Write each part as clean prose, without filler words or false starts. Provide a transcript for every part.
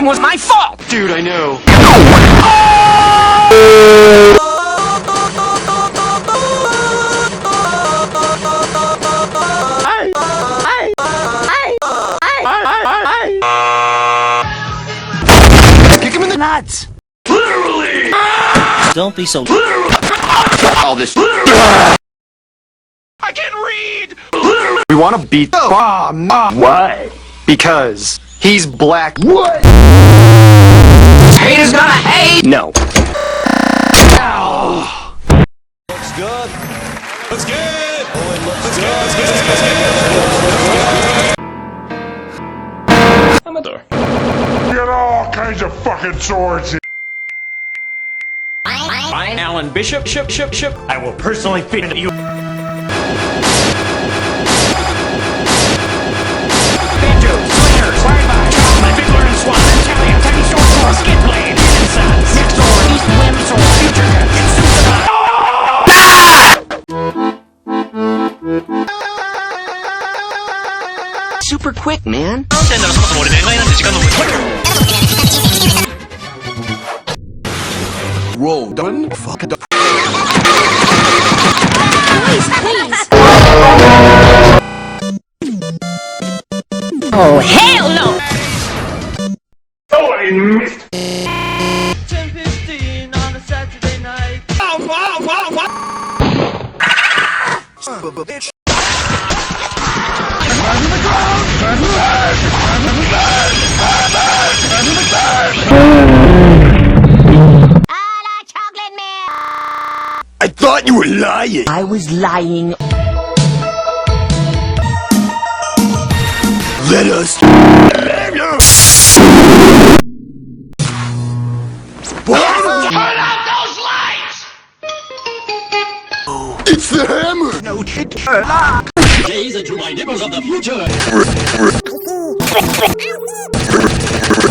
time was my fault! Dude, I know. Kick him in the nuts! Literally! Don't be so. All this. I can read! Literally! We want to beat the bomb. Why? Because he's black. What? Haters gonna hate! No. Ow. Looks good. Looks good. Oh, it looks good. Amador. Get all kinds of fucking swords. I'm Alan Bishop. I will personally feed you. Banjos, slingers, wide-by, my fiddler and swan, Italian, tiny short horse, skid blade, inside, next door, east wind, so future cut, it's Super quick, man. Roll done. Fuck it up. Please. Oh, hell no! Oh, I missed. 10:15 on a Saturday night. Son of a bitch. I thought you were lying! I was lying. Let us... Turn out those lights! It's the hammer! No shit. Gaze into my nipples of the future.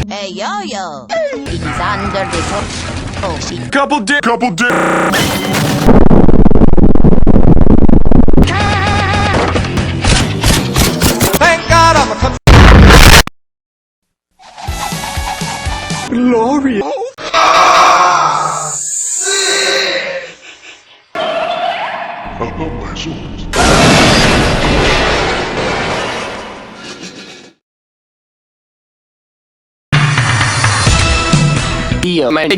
Hey, yo-yo. It is under the top. Oh, shit. Couple dick. Thank God I'm a Glorious. I love my swords. Yeah, man.